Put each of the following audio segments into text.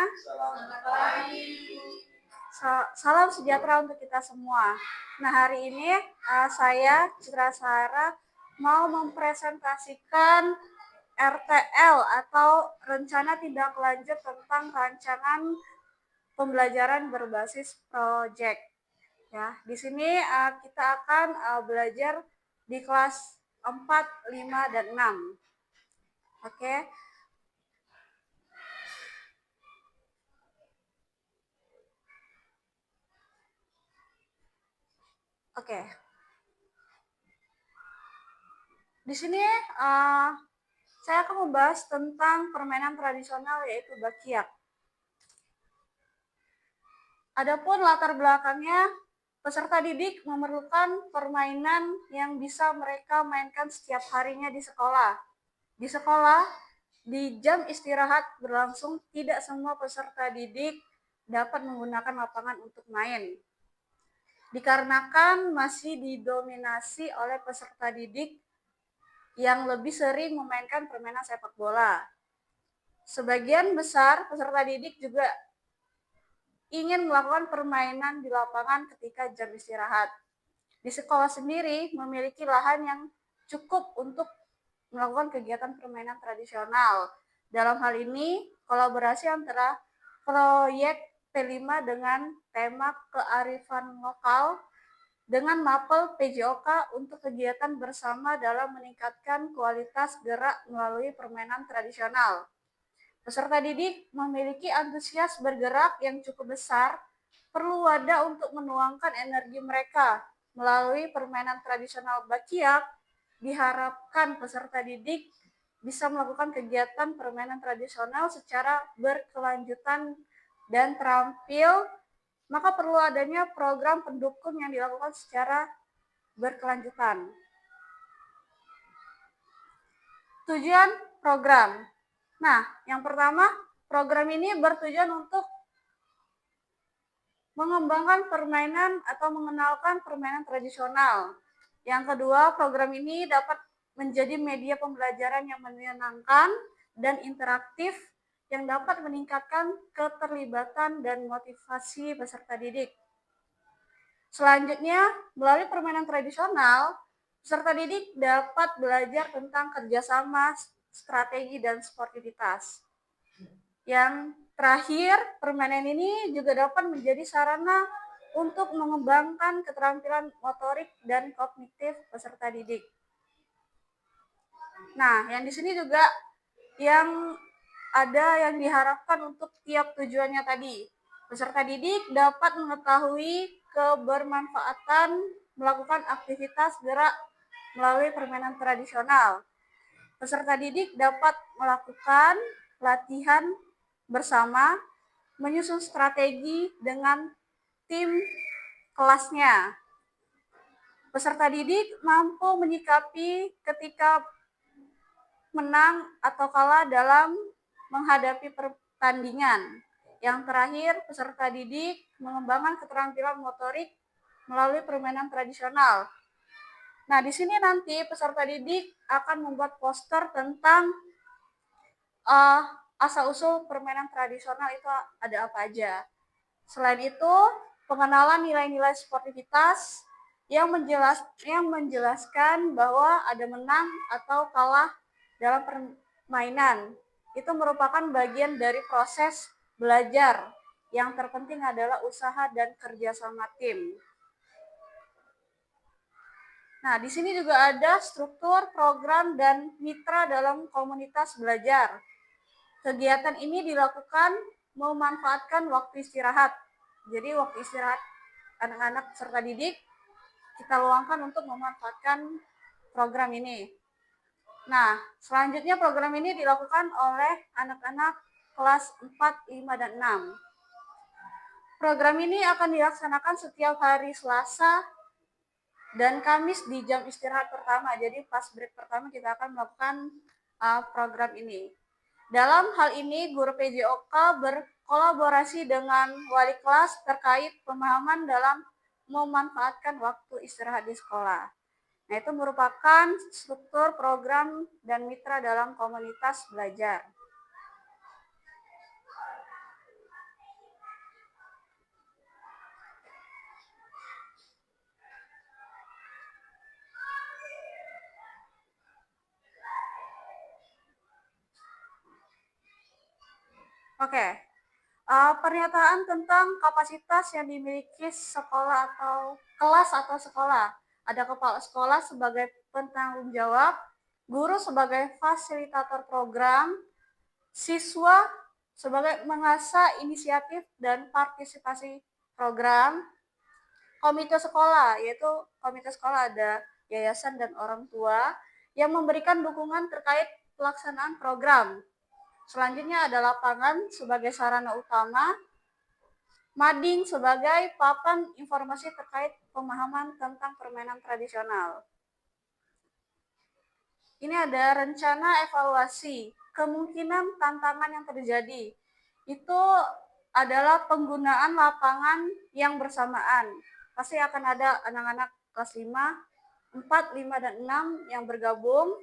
Selamat pagi. Salam sejahtera untuk kita semua. Nah, hari ini saya, Citra Sarah, mau mempresentasikan RTL atau Rencana Tindak Lanjut tentang Rancangan Pembelajaran Berbasis Project. Ya, di sini kita akan belajar di kelas 4, 5, dan 6. Oke. Oke. Di sini saya akan membahas tentang permainan tradisional yaitu Bakiak. Adapun latar belakangnya, peserta didik memerlukan permainan yang bisa mereka mainkan setiap harinya di sekolah. Di sekolah, di jam istirahat berlangsung, tidak semua peserta didik dapat menggunakan lapangan untuk main. Dikarenakan masih didominasi oleh peserta didik yang lebih sering memainkan permainan sepak bola. Sebagian besar peserta didik juga ingin melakukan permainan di lapangan ketika jam istirahat. Di sekolah sendiri memiliki lahan yang cukup untuk melakukan kegiatan permainan tradisional. Dalam hal ini, kolaborasi antara proyek P5 dengan tema kearifan lokal dengan Mapel PJOK untuk kegiatan bersama dalam meningkatkan kualitas gerak melalui permainan tradisional. Peserta didik memiliki antusias bergerak yang cukup besar, perlu wadah untuk menuangkan energi mereka. Melalui permainan tradisional Bakiak, diharapkan peserta didik bisa melakukan kegiatan permainan tradisional secara berkelanjutan dan terampil, maka perlu adanya program pendukung yang dilakukan secara berkelanjutan. Tujuan program. Nah, yang pertama, program ini bertujuan untuk mengembangkan permainan atau mengenalkan permainan tradisional. Yang kedua, program ini dapat menjadi media pembelajaran yang menyenangkan dan interaktif yang dapat meningkatkan keterlibatan dan motivasi peserta didik. Selanjutnya, melalui permainan tradisional, peserta didik dapat belajar tentang kerjasama, strategi, dan sportivitas. Yang terakhir, permainan ini juga dapat menjadi sarana untuk mengembangkan keterampilan motorik dan kognitif peserta didik. Nah, yang di sini juga yang ada yang diharapkan untuk tiap tujuannya tadi. Peserta didik dapat mengetahui kebermanfaatan melakukan aktivitas gerak melalui permainan tradisional. Peserta didik dapat melakukan latihan bersama, menyusun strategi dengan tim kelasnya. Peserta didik mampu menyikapi ketika menang atau kalah dalam menghadapi pertandingan. Yang terakhir, peserta didik mengembangkan keterampilan motorik melalui permainan tradisional. Nah, di sini nanti peserta didik akan membuat poster tentang asal-usul permainan tradisional itu ada apa aja. Selain itu, pengenalan nilai-nilai sportivitas yang menjelaskan bahwa ada menang atau kalah dalam permainan. Itu merupakan bagian dari proses belajar. Yang terpenting adalah usaha dan kerjasama tim. Nah, di sini juga ada struktur, program, dan mitra dalam komunitas belajar. Kegiatan ini dilakukan memanfaatkan waktu istirahat. Jadi waktu istirahat anak-anak peserta didik kita luangkan untuk memanfaatkan program ini. Nah, selanjutnya program ini dilakukan oleh anak-anak kelas 4, 5, dan 6. Program ini akan dilaksanakan setiap hari Selasa dan Kamis di jam istirahat pertama. Jadi pas break pertama kita akan melakukan program ini. Dalam hal ini, guru PJOK berkolaborasi dengan wali kelas terkait pemahaman dalam memanfaatkan waktu istirahat di sekolah. Nah, itu merupakan struktur program dan mitra dalam komunitas belajar. Oke. Pernyataan tentang kapasitas yang dimiliki sekolah atau kelas atau sekolah. Ada kepala sekolah sebagai penanggung jawab, guru sebagai fasilitator program, siswa sebagai mengasah inisiatif dan partisipasi program, komite sekolah, yaitu komite sekolah ada yayasan dan orang tua yang memberikan dukungan terkait pelaksanaan program. Selanjutnya ada lapangan sebagai sarana utama, mading sebagai papan informasi terkait pemahaman tentang permainan tradisional. Ini ada rencana evaluasi, kemungkinan tantangan yang terjadi. Itu adalah penggunaan lapangan yang bersamaan. Pasti akan ada anak-anak kelas 5, 4, 5, dan 6 yang bergabung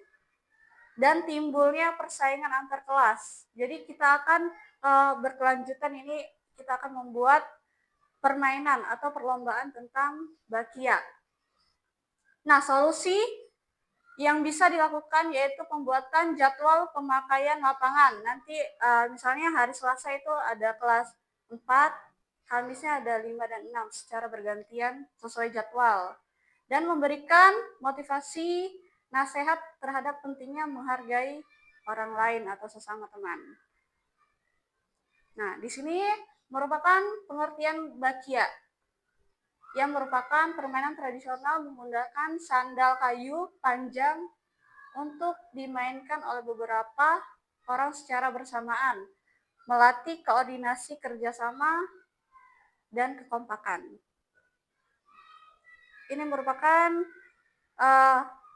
dan timbulnya persaingan antar kelas. Jadi kita akan berkelanjutan ini kita akan membuat permainan atau perlombaan tentang bakia. Nah, solusi yang bisa dilakukan yaitu pembuatan jadwal pemakaian lapangan. Nanti misalnya hari Selasa itu ada kelas 4, Kamisnya ada 5 dan 6 secara bergantian sesuai jadwal. Dan memberikan motivasi nasihat terhadap pentingnya menghargai orang lain atau sesama teman. Nah, di sini merupakan pengertian bakia yang merupakan permainan tradisional menggunakan sandal kayu panjang untuk dimainkan oleh beberapa orang secara bersamaan, melatih koordinasi kerjasama dan kekompakan. Ini merupakan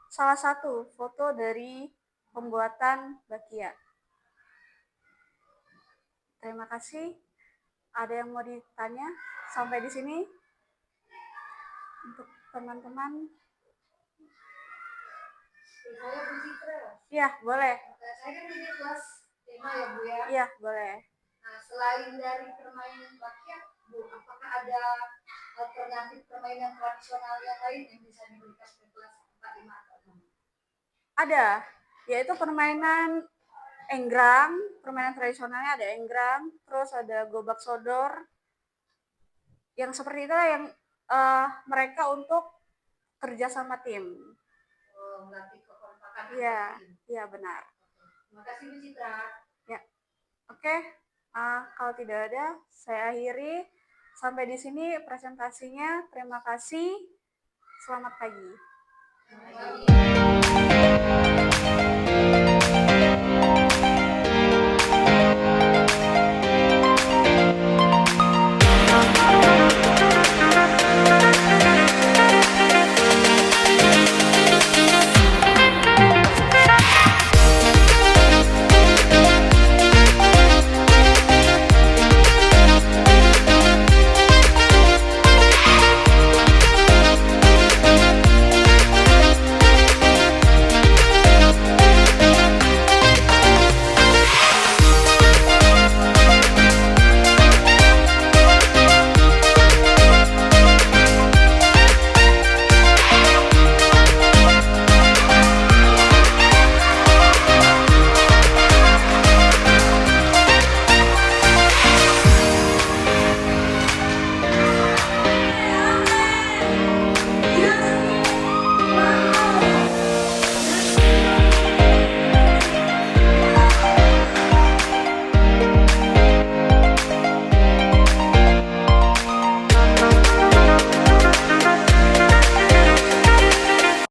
salah satu foto dari pembuatan bakia. Terima kasih. Ada yang mau ditanya sampai di sini? Untuk teman-teman. Saya Bu Citra. Iya, boleh. Saya kan ini kelas 5 ya Bu ya? Iya, boleh. Nah, selain dari permainan bakia, Bu, apakah ada alternatif permainan tradisional yang lain yang bisa diberikan ke kelas 4, 5, atau 6? Ada, yaitu permainan enggrang, permainan tradisionalnya ada enggrang, terus ada gobak sodor, yang seperti itu yang mereka untuk kerja sama tim. Melatih kekompakan. Iya benar. Terima kasih Bu Citra. Ya, oke. Kalau tidak ada, saya akhiri sampai di sini presentasinya. Terima kasih. Selamat pagi. Selamat pagi.